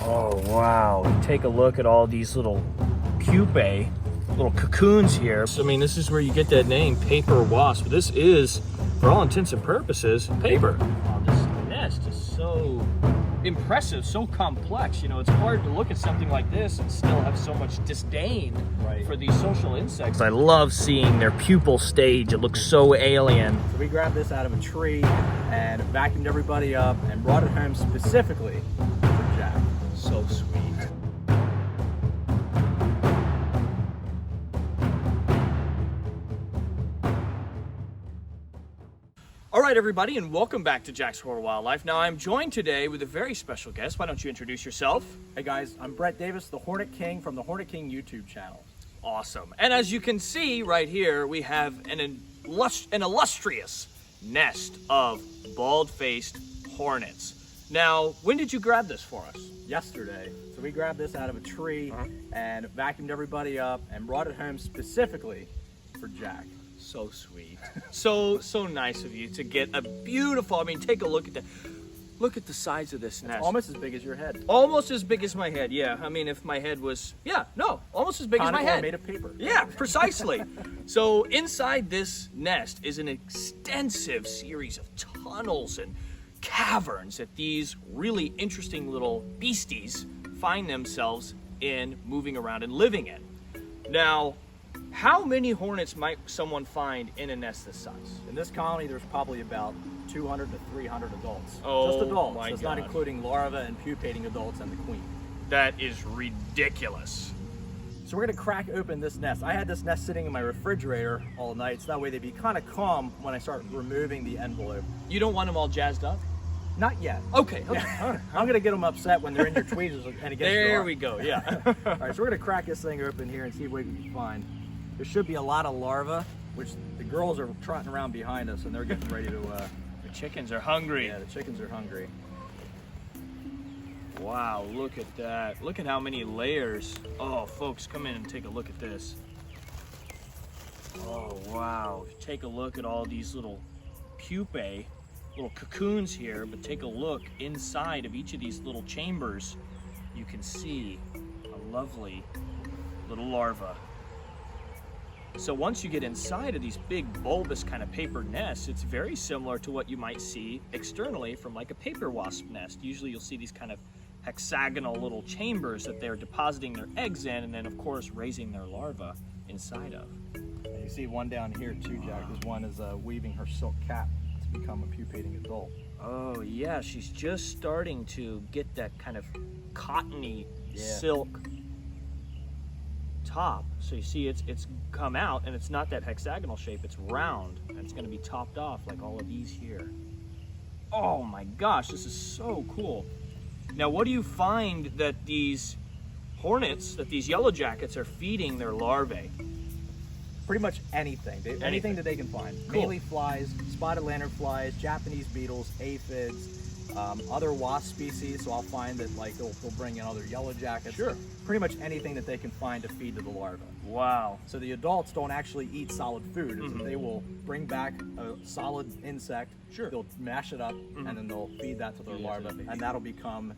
Oh, wow. Take a look at all these little pupae, little cocoons here. So, I mean, this is where you get that name, paper wasp. This is, for all intents and purposes, paper. Oh, this nest is so impressive, so complex. You know, it's hard to look at something like this and still have so much disdain for these social insects. I love seeing their pupal stage. It looks so alien. So we grabbed this out of a tree and vacuumed everybody up and brought it home specifically for Jack. So sweet. All right, everybody, and welcome back to Jack's Horror Wildlife. Now, I'm joined today with a very special guest. Why don't you introduce yourself? Hey guys, I'm Bret Davis, the Hornet King from the Hornet King YouTube channel. Awesome. And as you can see right here, we have an illustrious nest of bald-faced hornets. Now, when did you grab this for us? Yesterday. So we grabbed this out of a tree and vacuumed everybody up and brought it home specifically for Jack. So sweet. So nice of you to get a beautiful, I mean, take a look at that. Look at the size of this nest. Almost as big as your head. Almost as big as my head, yeah. I mean, if my head was, almost as big as my head. Made of paper. Yeah, precisely. So inside this nest is an extensive series of tunnels and caverns that these really interesting little beasties find themselves in, moving around and living in. Now, how many hornets might someone find in a nest this size? In this colony, there's probably about 200 to 300 adults. Oh, just adults. my It's God. not including larvae and pupating adults and the queen. That is ridiculous. So we're gonna crack open this nest. I had this nest sitting in my refrigerator all night, so that way they'd be kind of calm when I start removing the envelope. You don't want them all jazzed up? Not yet. Okay. All Yeah. right. I'm gonna get them upset when they're in your tweezers and against your There arm. we go, yeah. All right, so we're gonna crack this thing open here and see what we can find. There should be a lot of larvae, which the girls are trotting around behind us and they're getting ready to, The chickens are hungry. yeah, the chickens are hungry. Wow, look at that. Look at how many layers. Oh, folks, come in and take a look at this. Oh, wow. Take a look at all these little pupae, little cocoons here, but take a look inside of each of these little chambers. You can see a lovely little larva. So once you get inside of these big bulbous kind of paper nests, it's very similar to what you might see externally from like a paper wasp nest. Usually you'll see these kind of hexagonal little chambers that they're depositing their eggs in and then of course raising their larvae inside of. And you see one down here too, Jack. This one is weaving her silk cap to become a pupating adult. Oh yeah, she's just starting to get that kind of cottony silk top. So you see it's come out and it's not that hexagonal shape, it's round and it's going to be topped off like all of these here. Oh my gosh, this is so cool. Now what do you find that these hornets, that these yellow jackets are feeding their larvae? Pretty much anything. Anything that they can find. Cool. Mainly flies, spotted lanternflies, Japanese beetles, aphids, other wasp species. So I'll find that like they'll bring in other yellow jackets. Sure. Pretty much anything that they can find to feed to the larvae. Wow. So the adults don't actually eat solid food. They will bring back a solid insect. Sure. They'll mash it up and then they'll feed that to their larvae, and that'll become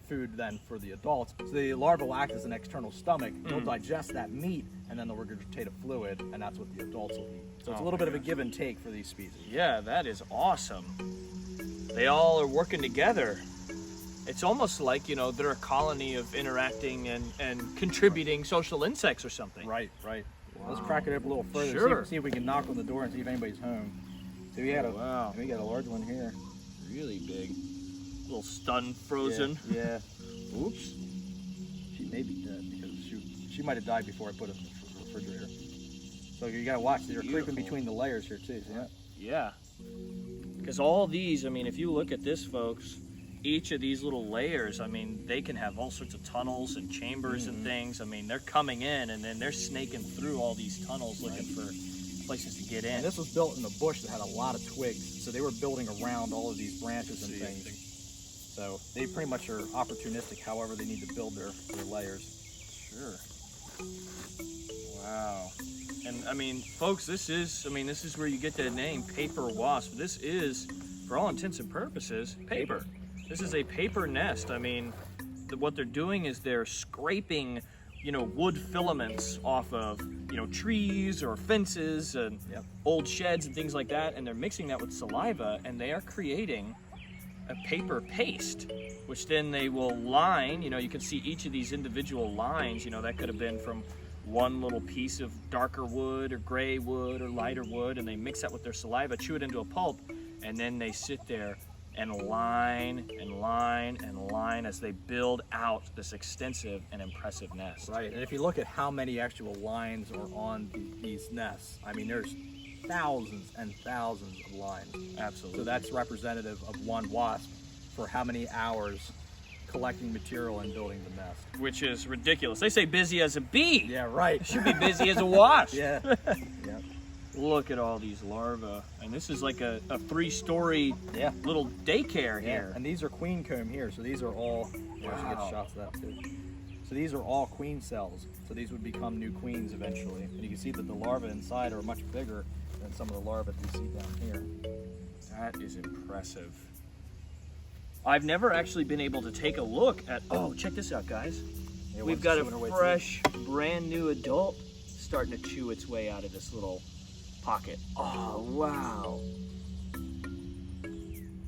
food then for the adults. So the larva will act as an external stomach. They'll digest that meat and then they'll regurgitate a fluid, and that's what the adults will eat. So it's a little bit of a give and take for these species. Yeah, that is awesome. They all are working together. It's almost like, you know, they're a colony of interacting and contributing social insects or something. Right. Wow. Let's crack it up a little further. Sure. See if we can knock on the door and see if anybody's home. So we got we got a large one here. Really big. A little stunned, frozen. Yeah. Oops. She may be dead because she might have died before I put it in the refrigerator. So you gotta watch. They're creeping between the layers here too. See that? Yeah. Because all these, I mean, if you look at this, folks, each of these little layers, I mean, they can have all sorts of tunnels and chambers and things. I mean, they're coming in and then they're snaking through all these tunnels looking for places to get in. And this was built in a bush that had a lot of twigs, so they were building around all of these branches and things. So they pretty much are opportunistic however they need to build their layers. Sure. Wow. And I mean, folks, this is where you get the name paper wasp. This is, for all intents and purposes, paper. This is a paper nest. I mean, what they're doing is they're scraping, you know, wood filaments off of, you know, trees or fences and old sheds and things like that, and they're mixing that with saliva, and they are creating a paper paste, which then they will line. You know, you can see each of these individual lines. You know, that could have been from one little piece of darker wood or gray wood or lighter wood, and they mix that with their saliva, chew it into a pulp, and then they sit there and line and line and line as they build out this extensive and impressive nest. Right, and if you look at how many actual lines are on these nests, I mean, there's thousands and thousands of lines. Absolutely. So that's representative of one wasp for how many hours collecting material and building the nest. Which is ridiculous. They say busy as a bee. Yeah, right. It should be busy as a wasp. Yeah. Look at all these larvae. And this is like a 3-story little daycare here. And these are queen comb here, so these are all, I should get shots of that too. So these are all queen cells. So these would become new queens eventually. And you can see that the larvae inside are much bigger than some of the larvae that you see down here. That is impressive. I've never actually been able to take a look at, oh, check this out, guys. Yeah, We've got a fresh, brand new adult starting to chew its way out of this little pocket. Oh, wow.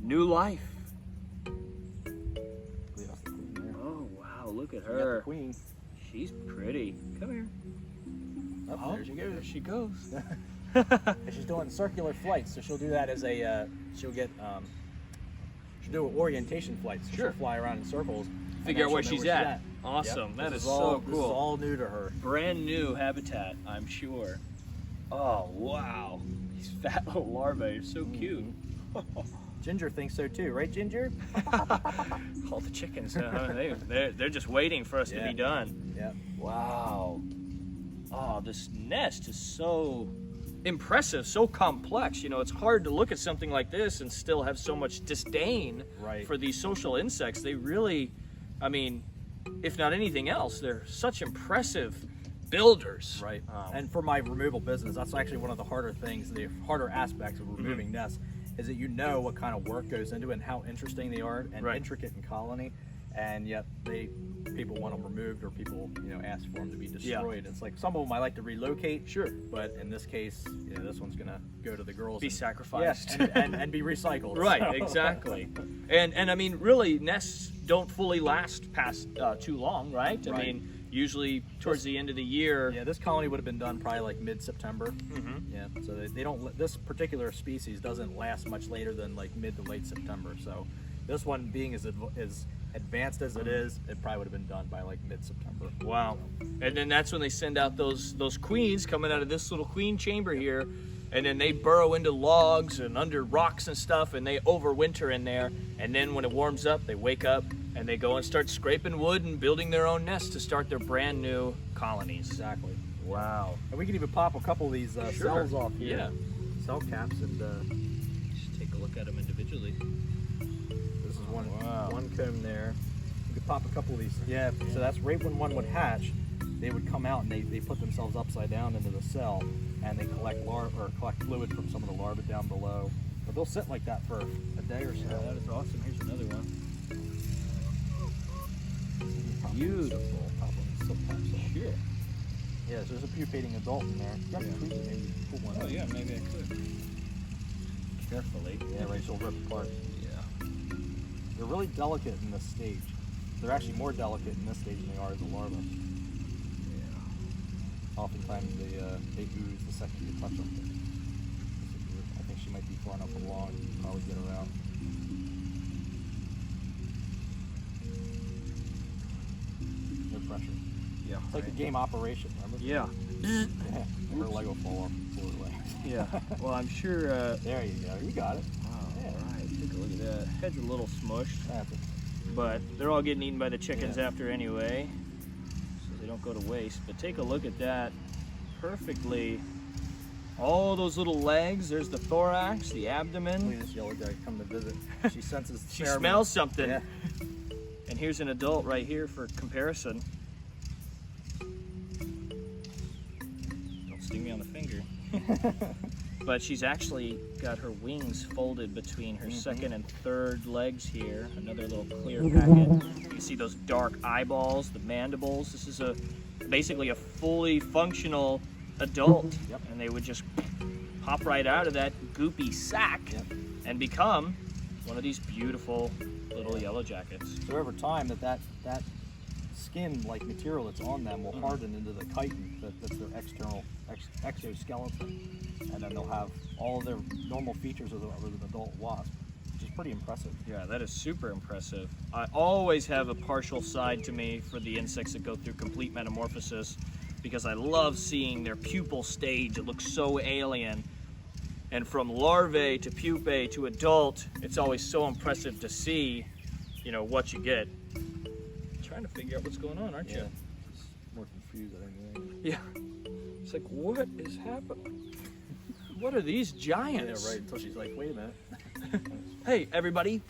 New life. Oh, wow, look at her. The queen. She's pretty. Come here. Oh, there she goes. There she goes. And she's doing circular flights, so she'll do that as a, she'll do orientation flights. So she'll fly around in circles. Figure out where she's at. Awesome. Yep. That is all, so cool. This is all new to her. Brand new habitat, I'm sure. Oh, wow. These fat little larvae are so cute. Ginger thinks so too, right, Ginger? All the chickens, they're just waiting for us to be done. Yeah. Wow. Oh, this nest is so impressive, so complex. You know, it's hard to look at something like this and still have so much disdain for these social insects. They really, I mean, if not anything else, they're such impressive builders. Right. And for my removal business, that's actually one of the harder things, the harder aspects of removing nests, is that you know what kind of work goes into it and how interesting they are and intricate in colony, and yet people want them removed, or people, you know, ask for them to be destroyed. It's like some of them I like to relocate, but in this case, you know, this one's gonna go to the girls, be sacrificed, and be recycled. Right, so. Exactly. And I mean, really, nests don't fully last past too long, right? I mean, usually towards the end of the year. Yeah, this colony would have been done probably like mid-September. Yeah, so they don't. This particular species doesn't last much later than like mid to late September. So this one, being as advanced as it is, it probably would have been done by like mid-September. Wow. And then that's when they send out those queens coming out of this little queen chamber here, and then they burrow into logs and under rocks and stuff, and they overwinter in there. And then when it warms up, they wake up and they go and start scraping wood and building their own nest to start their brand new colonies. Exactly. Wow. And we can even pop a couple of these cells off here. Yeah. Cell caps, and just take a look at them individually. This is one comb there. You could pop a couple of these. Yeah. So that's right when one would hatch, they would come out and they put themselves upside down into the cell, and they collect fluid from some of the larvae down below. But they'll sit like that for a day or so. Yeah, that is awesome. Here's another one. Beautiful. Sure. Yeah, so there's a pupating adult in there. Maybe pull one out. Yeah, maybe I could. Carefully. Yeah, right, so it'll rip apart. Yeah. They're really delicate in this stage. They're actually more delicate in this stage than they are as a larva. Yeah. Oftentimes they ooze the second you touch them. I think she might be far enough along. You can probably get around. No pressure. Yeah. It's like a game operation, remember? Yeah. Her leg will fall off the floor. Yeah. Well, I'm sure. There you go. You got it. Wow. Yeah. All right. Take a look at that. Head's a little smushed, but they're all getting eaten by the chickens after anyway, so they don't go to waste. But take a look at that. Perfectly. All those little legs. There's the thorax, the abdomen. Look at this yellow guy come to visit. She senses. She smells something. Yeah. And here's an adult right here for comparison. Don't sting me on the finger. but she's actually got her wings folded between her second and third legs here. Another little clear packet. You can see those dark eyeballs, the mandibles. This is basically a fully functional adult, and they would just pop right out of that goopy sack and become one of these beautiful little yellow jackets. So over time, that skin-like material that's on them will harden into the chitin. That's their external exoskeleton, and then they'll have all of their normal features of an adult wasp, which is pretty impressive. Yeah, that is super impressive. I always have a partial side to me for the insects that go through complete metamorphosis, because I love seeing their pupal stage. It looks so alien. And from larvae to pupae to adult, it's always so impressive to see, you know, what you get. Trying to figure out what's going on, aren't you? It's more confused than anything. Yeah. It's like, what is happening? What are these giants? Yeah, right. Until she's like, wait a minute. Hey, everybody.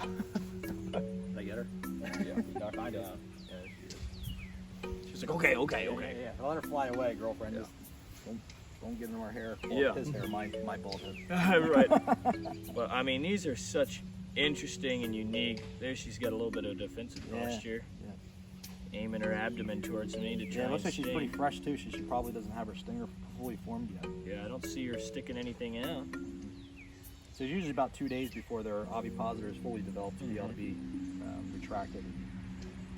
Did I get her? Yeah, we knocked her down. Yeah, she is. She's like, okay. Yeah. Let her fly away, girlfriend. Yeah. Just don't get in our hair. Yeah. His hair, my bald head. Right. Well, I mean, these are such interesting and unique. There, she's got a little bit of defensive posture. Yeah. Aiming her abdomen towards me to try Yeah, it looks and like she's sting. pretty fresh too. She probably doesn't have her stinger fully formed yet. Yeah, I don't see her sticking anything out. So it's usually about 2 days before their ovipositor is fully developed to be able to be retracted and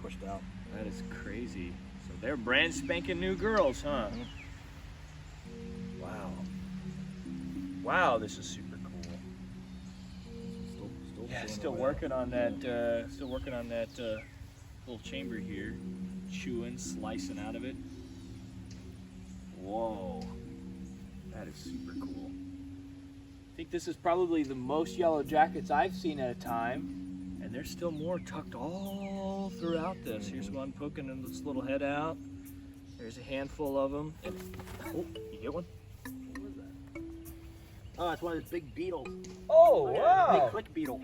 pushed out. That is crazy. So they're brand spanking new girls, huh? Wow. Wow, this is super cool. Still working on that. Still working on that little chamber here, chewing, slicing out of it. Whoa, that is super cool. I think this is probably the most yellow jackets I've seen at a time, and there's still more tucked all throughout this. Here's one poking its little head out. There's a handful of them. And, oh, you get one? What is that? Oh, it's one of those big beetles. Oh, wow. Big click beetle.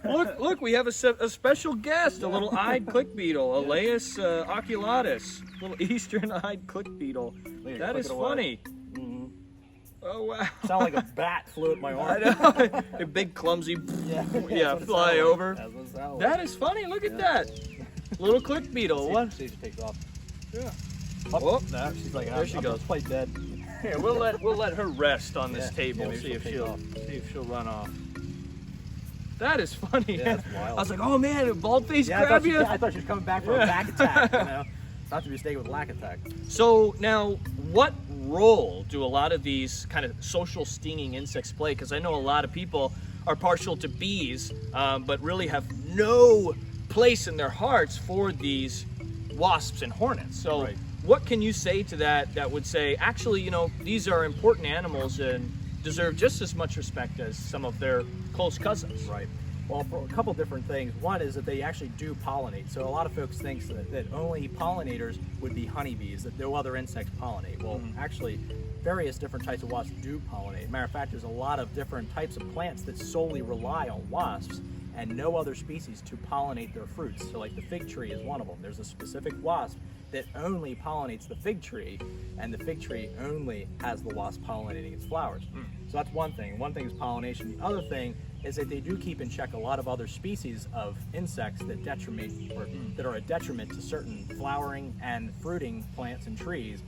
Look, we have a special guest, a little eyed click beetle, Elaeus oculatus, little eastern-eyed click beetle. That is funny. Oh, wow. Sound like a bat flew at my arm. I know. A big clumsy, fly over. That's what it sounded like. That is funny. Look at that. Little click beetle. What? See if she takes off. Yeah. Oh, no, she's like, There she goes. Play dead. Here, we'll let her rest on this table. maybe See if she'll she'll run off. That is funny. Yeah, that's wild. I was like, oh man, a bald face I grab you. thought she was coming back for a back attack. You know, not to be mistaken with lack attack. So now, what role do a lot of these kind of social stinging insects play? Because I know a lot of people are partial to bees, but really have no place in their hearts for these wasps and hornets. So Right. what can you say to that would say, actually, you know, these are important animals and deserve just as much respect as some of their close cousins? Right. Well, for a couple different things. One is that they actually do pollinate. So a lot of folks think that only pollinators would be honeybees, that no other insects pollinate. Well, actually, various different types of wasps do pollinate. Matter of fact, there's a lot of different types of plants that solely rely on wasps and no other species to pollinate their fruits. So like the fig tree is one of them. There's a specific wasp that only pollinates the fig tree, and the fig tree only has the wasp pollinating its flowers. So that's one thing. One thing is pollination. The other thing is that they do keep in check a lot of other species of insects that that are a detriment to certain flowering and fruiting plants and trees.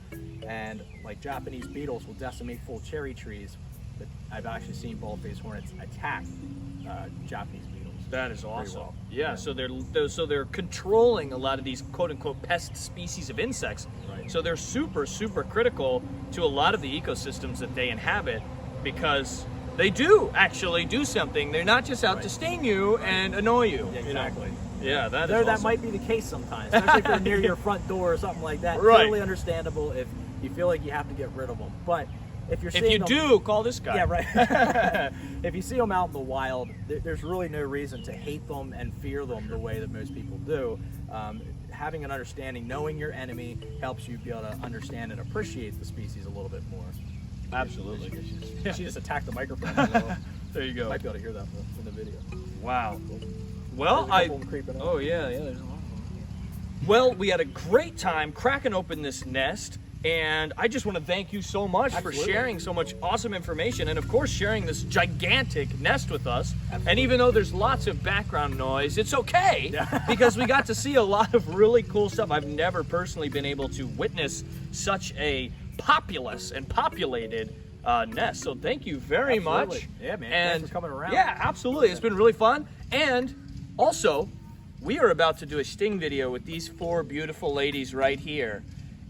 And like Japanese beetles will decimate full cherry trees, but I've actually seen bald-faced hornets attack Japanese beetles. That is awesome. well. Yeah, so they're controlling a lot of these quote unquote pest species of insects. Right. So they're super critical to a lot of the ecosystems that they inhabit, because they do actually do something. They're not just out to sting you and annoy you. Yeah, you know? exactly. Yeah, that is That awesome. might be the case sometimes, especially if they're near your front door or something like that. Right. Totally understandable if you feel like you have to get rid of them. But if you're If seeing you them, do, call this guy. yeah, right. If you see them out in the wild, there's really no reason to hate them and fear them the way that most people do. Having an understanding, knowing your enemy, helps you be able to understand and appreciate the species a little bit more. Absolutely. She just attacked the microphone. So There you go. might be able to hear that in the video. Wow. Well, There's a couple of them creeping up. Oh yeah, there's a lot of them. Well, we had a great time cracking open this nest, And I just want to thank you so much for sharing so much awesome information, and of course sharing this gigantic nest with us. And even though there's lots of background noise, it's okay because we got to see a lot of really cool stuff. I've never personally been able to witness such a populous and populated nest. So thank you very much. Yeah, man. And thanks for coming around. Yeah, absolutely. It's been really fun. And also, we are about to do a sting video with these 4 beautiful ladies right here.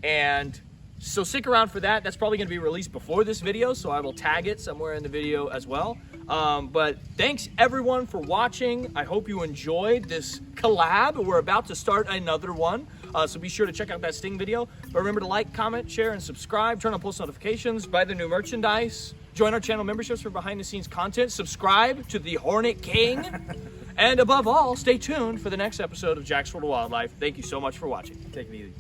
And so stick around for that. That's probably going to be released before this video, so I will tag it somewhere in the video as well. But thanks everyone for watching. I hope you enjoyed this collab. We're about to start another one, so be sure to check out that sting video. But remember to like, comment, share, and subscribe. Turn on post notifications. Buy the new merchandise. Join our channel memberships for behind-the-scenes content. Subscribe to the Hornet King. And above all, stay tuned for the next episode of Jack's World of Wildlife. Thank you so much for watching. Take it easy.